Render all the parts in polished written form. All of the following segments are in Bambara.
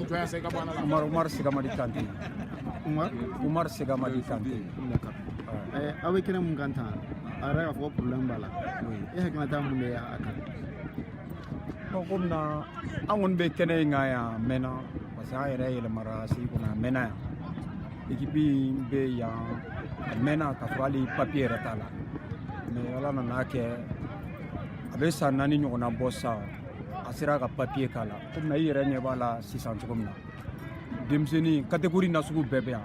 Umar Segamadi Kanté. Umar Segamadi Kanté. D'accord. Avec un muganta, ara ko problème bala. E hakina ta mun ya aka. Comme na angon be kene ngaya mena parce que ayere yele mara si kuna mena ekipi be ya mena ka fali papier retala mais ala na ke abe sanani nyona bossa asira ka papier kala comme na yere nye bala 600 comme na demseni catégorie na sugu bebe ya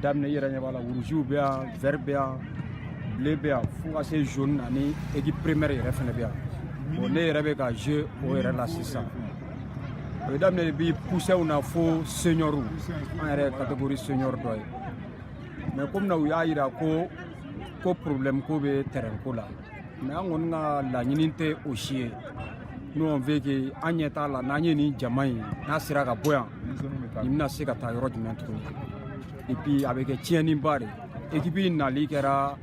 damne yere nye bala rouge be ya vert be ya bleu be ya fu ase jaune ani équipe première yere fene be ya on est avec un jeu au RLA600. Mesdames, nous poussons à faux senior en catégorie senior. Mais comme nous avons un problème de terrain, mais on a la unité aussi. Nous on veut que Agneta la nani Jamaï, Nasira Boyan, Imna Sekata Rodiment. Et puis avec Tieni Bari, équipe Nalikera,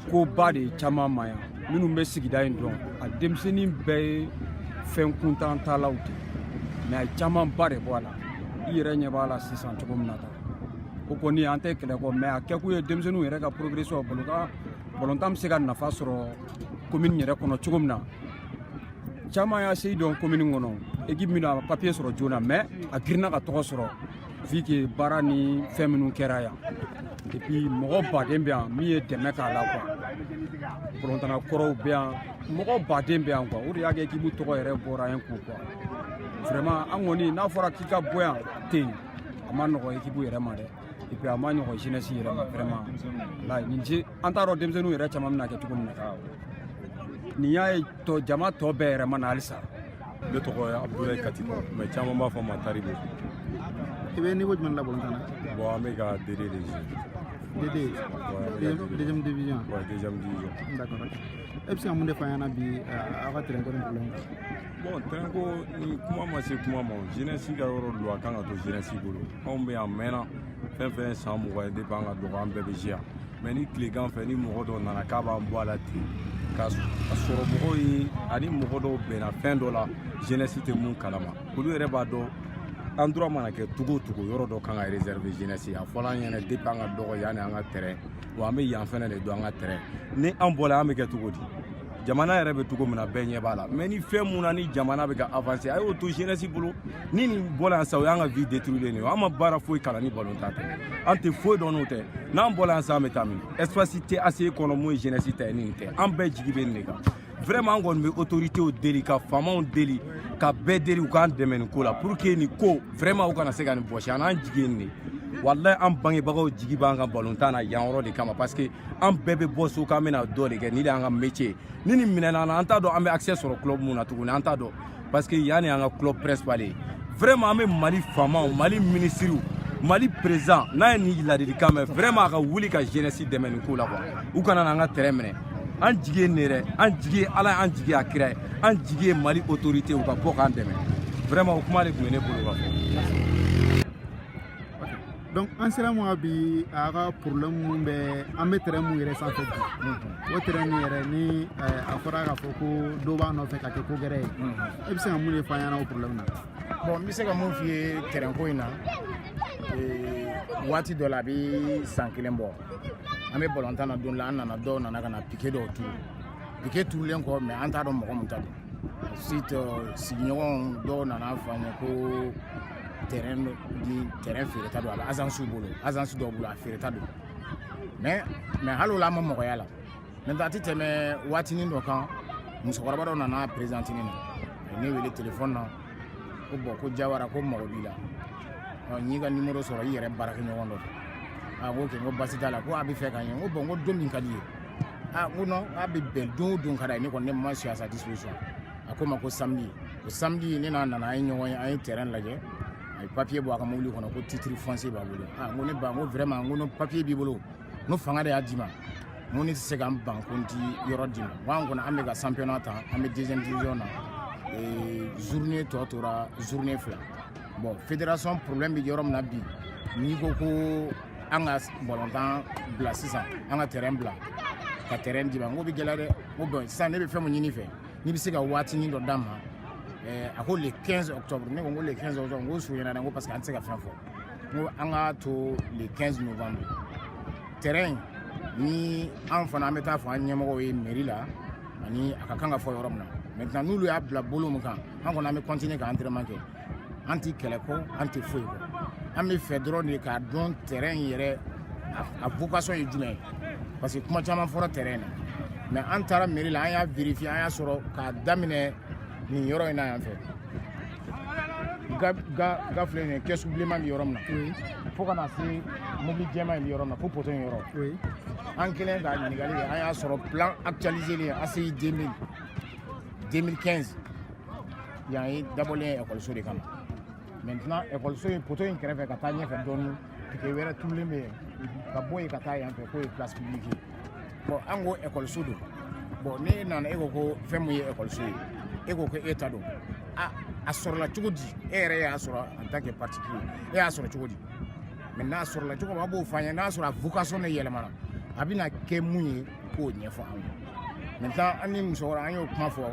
Ko Badi Chama Maya. Nous me sigida indon a demseni be fen kuntan talauti mais chama bare voilà ire nya bala 600 to nata ko koni ante kele ko mais akaku demsenu ire ka progression bolontam sega na fasoro commune nyere kono chugumna chama ya sey don commune ngono équipe mina papier soro jona mais a girna ka to soro fiki barani feminu keraya et puis mo ba dembia mi demeka la quoi Polontana koro bien moko baden bien quoi o de yage ki bu to yere bora en ko quoi vraiment angoni na fora kika boyan te amano ko ekibu yere ma de et puis amano ko jeunesse yere vraiment la ninji antaro demzenu yere chamam na ke tukum na ni yaay to jama to be yere man alisa le to ko Abdoulaye Katiko mais chama ma fa ma taribo ibe ni wajman la Polontana bon amega dédé deuxième division. Ouais, deuxième division. D'accord. Et puis, on a bi avant de problème. Bon, tengo ni kuma ma se kuma ma jeunesse ga yoro lo kan to jeunesse bolo. On be amena fen sans mo de banga do am bebe jia. Mais ni clégan fait ni mo do na ka ba mbo ala ti. Ka soro mo yi ani mo do be na fin do la jeunesse te mun kalama. Kulu ere ba do endroit mana ke tugo yoro do kan réserver jeunesse ya fola nyane dépanga do yani anga terrain wa me yan fene de do anga terrain ni an bola am ke tugo di jamana yere be tugo mena benye bala mais ni fe muna ni jamana be ga avancer ayo to jeunesse bulu ni bola sa anga vie détruire ni ama bara foi kala ni balon tata ante foi do note na bola sa metami espacité assez économie jeunesse ta ni te am be jigi be nega vraiment ngon me autorité au délicat fama on délit ka bedeli u kan demen ko la pour que ni ko vraiment u kana se ka ni boshi an jigin ni wallahi an bangi bagaw jigi banga balontana yanro de kama parce que an bebe bosso ka mena do de ke ni an métier ni minana an ta do an be accès sur club muna tuguni an ta do parce que yani an club principal vraiment an be Mali fama Mali ministre Mali président na ni la de kama vraiment ka wuli ka jeunesse demen ko la quoi u kana an terrain mene an jigi nere an jigi ala an jigi akira an jigi Mali autorité ou ka bok an deme vraiment kuma le gune bolo ba donc en sera mo bi aga problème mu be an metre mu yere sans fait o terrain yere ni afora ga foko do ba no fe ka ko gere e bi se mu le fa yana o problème na bon mi se ka mu fi terrain ko ina wati do la bi 100 km ame bolontana don la nana do nana kana piqué do tout len ko mais anta do mo ko mutado site signon do nana fanya ko terrain fere tado ala agence do bolo fere tado mais halo la mo ko yala mais dati teme wati ni do kan musokora do nana présenter ni wele téléphone na ko boko jawara ko mo bila ni ga numéro so ra yere baraka ni wondo ko ke ngo basita la ko abi fe kan ngo bongo domin kaliye ngono abi bel don kada ni ko ne ma sur sa disposition akoma ko samedi ni na ay nyo ay terrain laje ay papier bo aka mawli kono ko titre foncier ba bolo ngone ba ngo vraiment ngono papier bi bolo no fanga de adima ngoni se gam bankonti yoro dima wango na amega championnat ta ame deuxième division na journée totora journée fla bon fédération problème bi yorom na bi ni ko anga bolontan bla 600 anga terrain bla ka terrain di bango bi gelade mo bon ça ne be fe mo nyini fe ni bi se ga wati ni do dama a ko le 15 octobre ne ko le 15 octobre ngo su yana ngo parce que an se ka fɛn fɔ ngo an ka to le 15 novembre terrain ni an fana an bɛ taa fɔ an ɲɛmɔgɔw ye mairie la ani a ka kan ka fɔ yɔrɔ min na maintenant n'olu y'a bila bolo min kan an kɔni an bɛ continuer ka entraînement kɛ an tɛ kɛlɛ kɔ an tɛ foyi kɔ an bɛ fɛ dɔrɔn de k'a dɔn terrain yɛrɛ a vocation ye jumɛn ye parce que kuma caman fɔra terrain na mais an taara mairie la an y'a vérifier an y'a sɔrɔ k'a daminɛ nin yɔrɔ in na yan fɛ ga filɛ nin ye caisse bilenman bɛ yɔrɔ min na fo ka na se mobili jɛman in bɛ yɔrɔ min na fo poto in yɔrɔ an kɛlen ka ɲininkali kɛ an y'a sɔrɔ plan actualisé len ACI 2015 yan ye dabɔlen ye ekɔliso de kama maintenant ekɔliso in poto in kɛrɛfɛ ka taa ɲɛfɛ dɔɔni piquet wɛrɛ turulen bɛ yen ka bɔ yen ka taa yan fɛ k'o ye place publique ye bon an ko ekɔliso don bon ne nana e ko fɛn mun ye ekɔliso ye e ko e ta don a sɔrɔla cogo di e yɛrɛ y'a sɔrɔ en tant que particulier e y'a sɔrɔ cogo di mais n'a sɔrɔla cogo min a b'o fɔ an ye n'a sɔrɔ a vocation de yɛlɛmana a bɛna kɛ mun ye k'o ɲɛfɔ an ye maintenant an ni musokɔrɔba an y'o kuma fɔ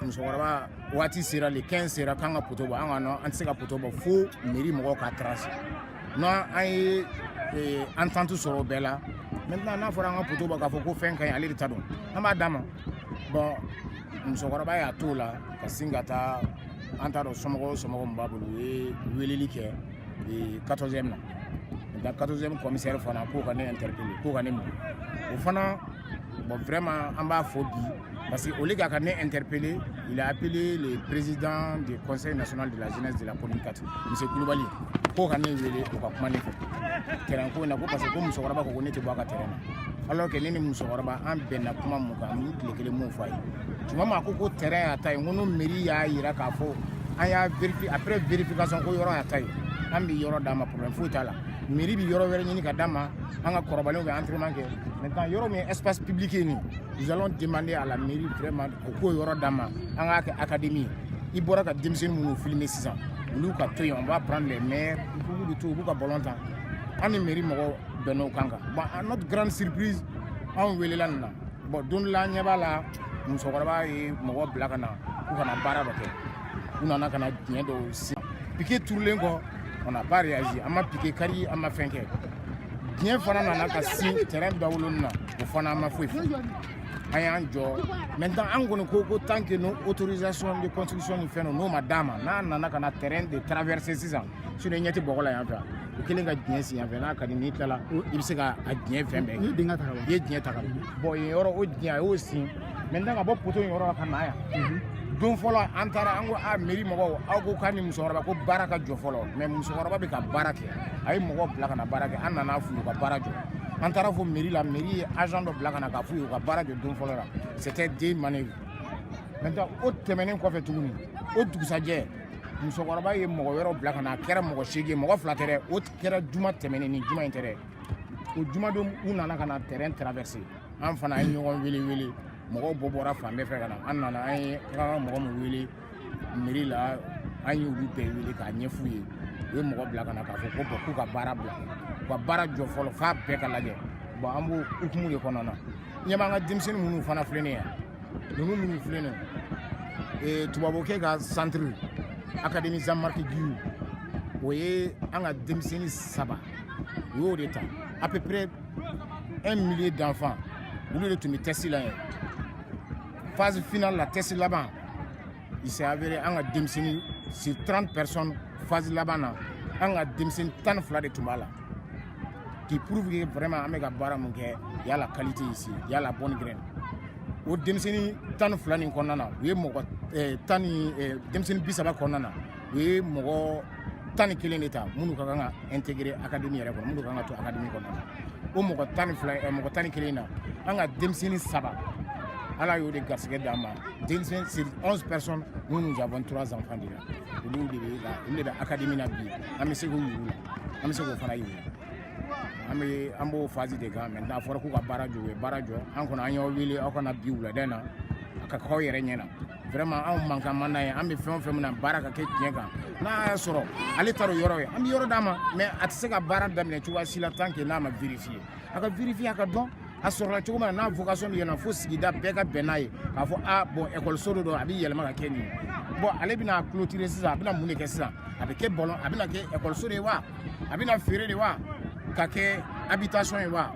musokɔrɔba waati sera le 15 sera k'an ka poto bɔ an ka nɔ an tɛ se ka poto bɔ fo mairie mɔgɔw ka trace n'an ye entente sɔrɔ o bɛɛ la maintenant n'a fɔra an ka poto bɔ k'a fɔ ko fɛn ka ɲi ale de ta don an b'a d'a ma bon musokɔrɔba y'a to la ka sin ka taa an t'a dɔn somɔgɔw min b'a bolo u ye weleli kɛ 14e na maintenant 14e commissaire fana k'o ka ne interpeller k'o ka ne minɛ o fana bon vraiment an b'a fɔ bi parce que au lieu qu'à ne interpeller il a appelé le président du conseil national de la jeunesse de la commune 4 M. Koulibaly k'o ka ne wele o ka kuma ne fɛ terrain ko in na ko parce que ko musokɔrɔba ko ne tɛ bɔ a ka terrain na alors que ne ni musokɔrɔba an bɛnna kuma mun kan an tile kelen mun fɔ a ye tuma min a ko terrain y'a ta ye n ko n'o mairie y'a yira k'a fɔ an y'a vérifier après vérification ko yɔrɔ y'a ta ye an bɛ yɔrɔ d'a ma problème foyi t'a la mairie bɛ yɔrɔ wɛrɛ ɲini ka d'a ma an ka kɔrɔbalenw bɛ entraînement kɛ maintenant yɔrɔ min ye espace public ye nin nous allons demander à la mairie vraiment o k'o yɔrɔ d'a ma an k'a kɛ académie ye i bɔra ka denmisɛnnin minnu filmer sisan olu ka to yen on va prendre les maires u b'u to u b'u ka ballon ta an ni mairie mɔgɔw bɛnn'o kan kan bon à notre grande surprise anw welela nin na bon don dɔ la an ɲɛ b'a la musokɔrɔba ye mɔgɔ bila ka na k'u kana baara dɔ kɛ u nana ka na diɲɛ dɔw si piquet turulen kɔ on n'a pas réagi an ma piquet kari an ma fɛn kɛ diɲɛ fana nana ka sin terrain dawoloni na o fana an ma foyi fɔ an y'an jɔ maintenant an kɔni ko tant que no autorisation de construction ni fɛn n'o ma d'a ma n'a nana ka na terrain de traverser sisan sur ɲɛ tɛ bɔgɔ la yan fɛ o kelen ka diɲɛ si yan fɛ n'a ka di n'i tilala i bɛ se ka a diɲɛ fɛn bɛɛ kɛ i ye diɲɛ ta ka bon yen yɔrɔ o diɲɛ a y'o sin maintenant ka bɔ poto in yɔrɔ la ka na yan don fɔlɔ an taara an ko a mairie mɔgɔw aw ko k'a ni musokɔrɔba ko baara ka jɔ fɔlɔ mais musokɔrɔba bɛ ka baara kɛ a ye mɔgɔ bila ka na baara kɛ an nana f'u ye u ka baara jɔ an taara fɔ mairie la mairie ye agent dɔ bila ka na k'a f'u ye u ka baara jɔ don fɔlɔ la c'était des manœuvres maintenant o tɛmɛnen kɔfɛ tuguni o dugusajɛ musokɔrɔba ye mɔgɔ wɛrɛw bila ka na a kɛra mɔgɔ 8 ye mɔgɔ 2 tɛ dɛ o kɛra juma tɛmɛnen ni juma in tɛ dɛ o juma don u nana ka na terrain traverser an fana an ye ɲɔgɔn wele mɔgɔw bɔra fan bɛɛ fɛ ka na an nana an ye ka mɔgɔ min wele mairie la an ye olu bɛɛ wele k'a ɲɛf'u ye u ye mɔgɔ bila ka na k'a fɔ ko bon k'u ka baara bila u ka baara jɔ fɔlɔ f'a bɛɛ ka lajɛ bon an b'o hukumu de kɔnɔna na ɲɛ b'an ka denmisɛnnin minnu fana filɛ nin ye ninnu minnu filɛ nin ye tubabukɛ ka centre académie Jean-Marc Guillou o ye an ka denmisɛnnin 3 u y'o de ta à peu près 1 millier d'enfants olu de tun bɛ test la yen phase finale la test laban il s'est avéré an ka denmisɛnnin sur 30 personnes phase laban na an ka denmisɛnnin 12 de tun b'a la qui prouve que vraiment an bɛ ka baara mun kɛ y a la qualité ici y a la bonne graine o denmisɛnnin 12 nin kɔnɔna na u ye mɔgɔ denmisɛnnin 30 kɔnɔna na u ye mɔgɔ 11 de ta minnu ka kan ka intégrer académie yɛrɛ kɔnɔ minnu ka kan ka to académie kɔnɔ o mɔgɔ 11 na an ka denmisɛnnin 3 ala y'o de garisɛgɛ d'an ma denmisɛnnin sur 11 personnes nous nous avons 3 enfants de la olu de bɛ académie na bi an bɛ se k'o yiru la an bɛ se k'o fana yiru an b'o phase de kan maintenant a fɔra k'u ka baara jɔ u ye baara jɔ an kɔni an y'aw wele aw kana bi wuladen na a ka k'aw yɛrɛ ɲɛna vraiment anw mankan man n'a ye an bɛ fɛn o fɛn min na baara ka kɛ tiɲɛ kan n'a y'a sɔrɔ ale taara o yɔrɔ ye an bɛ yɔrɔ d'a ma mais a tɛ se ka baara daminɛ cogoya si la tant que n'a ma vérifier a ka vérifier a ka dɔn a sɔrɔla cogo min na n'a vocation yɛlɛma fo sigida bɛɛ ka bɛn n'a ye k'a fɔ bon école do a bɛ yɛlɛma ka kɛ nin ye bon ale bɛna clôturer sisan a bɛna mun de kɛ sisan a bɛ kɛ ballon a bɛna kɛ école de ye wa a bɛna feere de wa ka kɛ habitation ye wa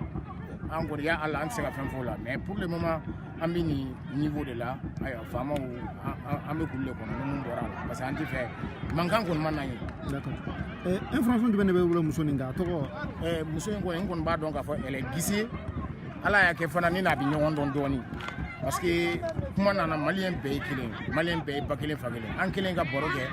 an kɔni ya Ala an tɛ se ka fɛn fɔ o la mais pour le moment an bɛ nin niveau de la ayiwa faamaw an bɛ kulu de kɔnɔ ni mun bɔra la parce que an tɛ fɛ mankan kɔni ma na ye. D'accord. Information jumɛn de bɛ wolo muso nin kan a tɔgɔ. Muso in kɔni n kɔni b'a dɔn k'a fɔ elle est Guissé Ala y'a kɛ fana ni n'a bɛ ɲɔgɔn dɔn dɔɔnin parce que kuma nana maliyɛn bɛɛ ye kelen maliyɛn bɛɛ ye ba kelen fa kelen an kelen ka baro kɛ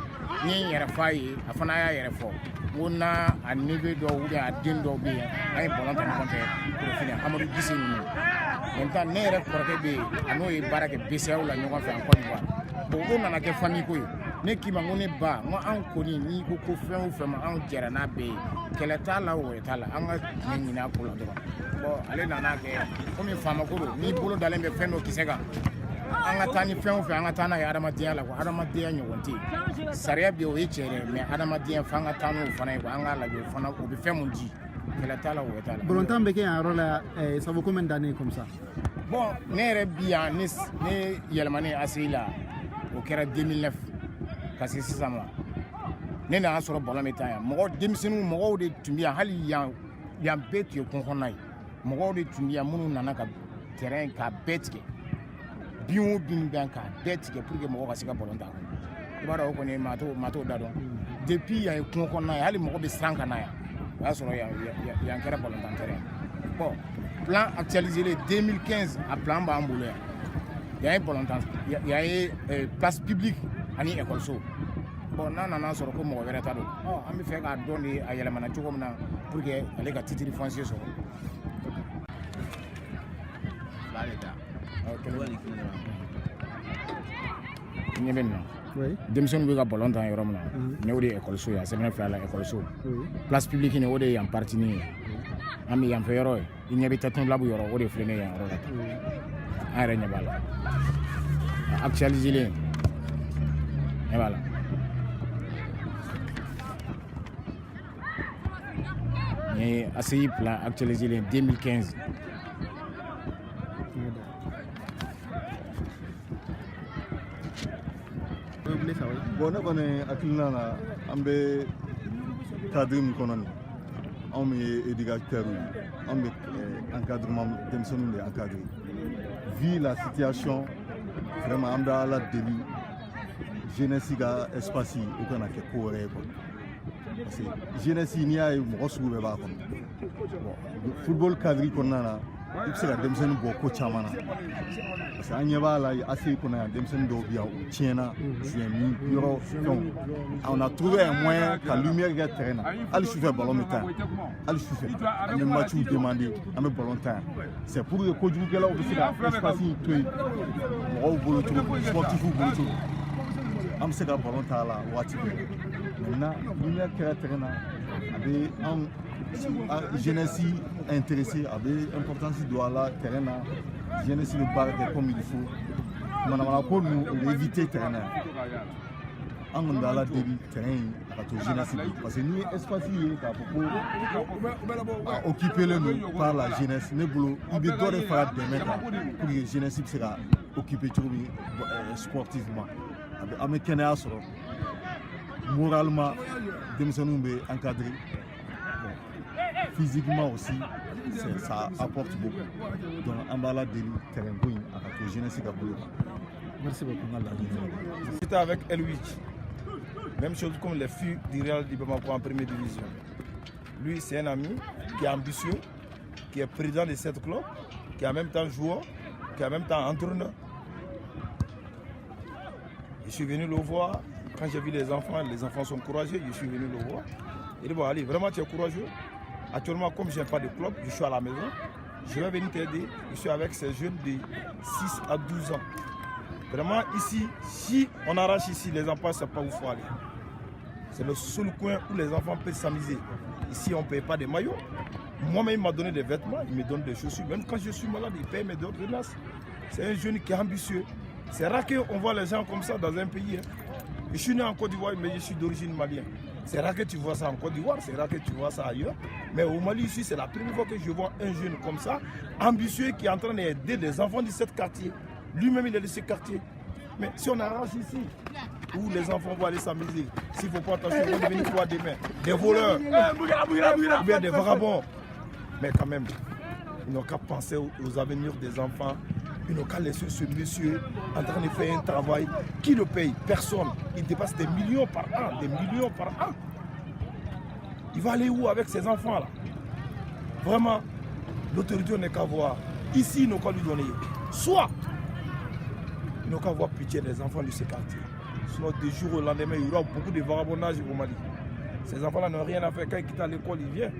n ye n yɛrɛ f'a ye a fana y'a yɛrɛ fɔ n ko n'a a neveu dɔw ou bien a den dɔw bɛ yen an ye ballon ta ɲɔgɔn fɛ Burukina Amadu Guissé ninnu maintenant ne yɛrɛ kɔrɔkɛ bɛ yen a n'o ye baara kɛ BCEAO la ɲɔgɔn fɛ en Côte d'Ivoire bon o nana kɛ famille ko ye ne k'i ma n ko ne ba n ko an kɔni n'i ko ko fɛn o fɛn ma an jɛra n'a bɛɛ ye kɛlɛ t'a la o t'a la an ka ɲini a ko la dɔrɔn bon ale nana kɛ komi faama ko don n'i bolo dalen bɛ fɛn dɔ kisɛ kan an ka taa ni fɛn o fɛn an ka taa n'a ye adamadenya la quoi adamadenya ɲɔgɔn tɛ yen sariya bɛ yen o ye tiɲɛ dɛ mais adamadenya f'an ka taa n'o fana ye quoi an k'a lajɛ o fana o bɛ fɛn mun di kɛlɛ t'a la o t'a la. Ballontan bɛ kɛ yan yɔrɔ la ça fait combien d'années comme ça? Bon ne yɛrɛ bi yan ne yɛlɛmanen ACI la o kɛra 2009 ka se sisan ma ne nana sɔrɔ ballon bɛ taa yan denmisɛnninw mɔgɔw de tun bɛ yan hali yan bɛɛ tun ye kungo kɔnɔna ye mɔgɔw de tun bɛ yan minnu nana ka terrain k'a bɛɛ tigɛ bin o bin bɛ yan k'a bɛɛ tigɛ pour que mɔgɔw ka se ka ballon ta kɔnɔ i b'a dɔn o kɔni maa t'o da dɔn depuis yan ye kungo kɔnɔna ye hali mɔgɔ bɛ siran ka na yan o y'a sɔrɔ yan kɛra ballon tan terrain bon plan actualisé le 2015 a plan b'an bolo yan yan ye ballon tan yan ye place publique ani école bon n'a nana sɔrɔ ko mɔgɔ wɛrɛ ta don an bɛ fɛ k'a dɔn de a yɛlɛmana cogo min na pour que ale ka titre foncier sɔrɔ. ɲɛ bɛ nin na denmisɛnninw bɛ ka ballon tan yɔrɔ min na ni o de ye école ye a sɛbɛnna fila la école place publique nin o de ye yan partie nin ye an bɛ yan fɛ yɔrɔ ye i ɲɛ bɛ Taton Lab yɔrɔ o de filɛ ne yan yɔrɔ la an yɛrɛ ɲɛ b'a la actualisé len ɲɛ b'a la. Et ACI plan actualisé en 2015. Bon, on est à Kilnana, on est cadre, on est éducateur, on est encadrement, on est encadré. Vu la situation, vraiment, on a la début, jeunesse espace, aucun qui est correct. Parce que jeunesse n'y a pas de football cadre kɔnɔna na i bɛ se ka denmisɛnnin bɔ ko caman na parce que an ɲɛ b'a la ACI kɔnɔ yan denmisɛnnin dɔw bɛ yan u tiɲɛna suyɛnni yɔrɔ fɛnw on a trouvé un moyen ka lumière kɛ terrain na hali sufɛ ballon bɛ taa yan hali sufɛ an bɛ matchw demander an bɛ ballon ta yan c'est pour que kojugukɛlaw bɛ se ka espace in to yen mɔgɔw bolo cogo sportifs bolo cogo an bɛ se ka ballon ta a la waati bɛɛ maintenant lumière kɛra terrain na a bɛ an jeunesse intéressée a bɛ importance don a la terrain na jeunesse bɛ baara kɛ comme il faut manamana ko ninnu o bɛ éviter terrain na yan an kɔni bɛ ala deli terrain in a ka to jeunesse bɛ parce que ni ye espace ye k'a fɔ ko occupé len don par la jeunesse ne bolo i bɛ dɔ de fara dɛmɛ kan pour que jeunesse bɛ se ka occupé cogo min sportivement an bɛ kɛnɛya sɔrɔ moralement denmisɛnninw bɛ encadré physiquement aussi ça apporte beaucoup donc an b'a la deli terrain ko in a ka to jeunesse ka bolo kan. Merci beaucoup. C'était avec Elwich. Même chose comme les filles du Real de Bamako en première division. Lui, c'est un ami qui est ambitieux, qui est président de cette club, qui est en même temps joueur, qui est en même temps entraîneur. Je suis venu le voir. Quand j'ai vu les enfants sont courageux, je suis venu le voir. Il dit, bon, allez, vraiment, tu es courageux. Actuellement, comme je n'ai pas de club, je suis à la maison. Je vais venir t'aider. Je suis avec ces jeunes de 6 à 12 ans. Vraiment, ici, si on arrache ici, les enfants ne savent pas où il faut aller. C'est le seul coin où les enfants peuvent s'amuser. Ici, on ne paye pas des maillots. Moi-même, il m'a donné des vêtements, il me donne des chaussures. Même quand je suis malade, il paye mes ordonnances. C'est un jeune qui est ambitieux. C'est rare qu'on voit les gens comme ça dans un pays. Je suis né en Côte d'Ivoire, mais je suis d'origine malienne. C'est rare que tu vois ça en Côte d'Ivoire, c'est rare que tu vois ça ailleurs. Mais au Mali, ici, c'est la première fois que je vois un jeune comme ça, ambitieux, qui est en train d'aider les enfants de ce quartier. Lui-même, il est de ce quartier. Mais si on arrache ici, où les enfants vont aller s'amuser, s'il ne faut pas attention, ils vont devenir quoi demain? Des voleurs, ou bien des vagabonds. Mais quand même, ils n'ont qu'à penser aux avenirs des enfants. Ils n'ont qu'à laisser ce monsieur en train de faire un travail. Qui le paye? Personne. Il dépasse des millions par an. Des millions par an. Il va aller où avec ces enfants-là? Vraiment, l'autorité n'a qu'à voir. Ici, ils n'ont qu'à lui donner. Soit, ils n'ont qu'à avoir pitié des enfants de ce quartier. Sinon, du jour au lendemain, il y aura beaucoup de vagabondage au Mali. Ces enfants-là n'ont rien à faire. Quand ils quittent l'école, ils viennent.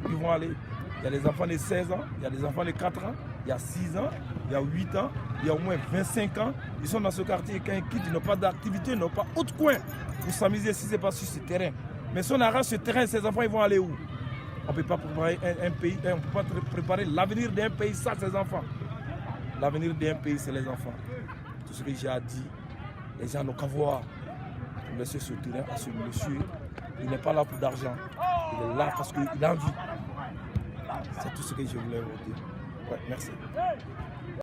Ils vont aller. Il y a des enfants de 16 ans, il y a des enfants de 4 ans, il y a 6 ans, il y a 8 ans, il y a au moins 25 ans. Ils sont dans ce quartier et quand ils quittent, ils n'ont pas d'activité, ils n'ont pas autre coin pour s'amuser si ce n'est pas sur ce terrain. Mais si on arrache ce terrain, ces enfants, ils vont aller où? On ne peut pas préparer un pays, on ne peut pas préparer l'avenir d'un pays sans ses enfants. L'avenir d'un pays, c'est les enfants. Tout ce que j'ai à dire, les gens n'ont qu'à voir pour laisser ce terrain à ce monsieur. Il n'est pas là pour d'argent, il est là parce qu'il a envie. C'est tout ce que je voulais vous dire. Ouais, merci.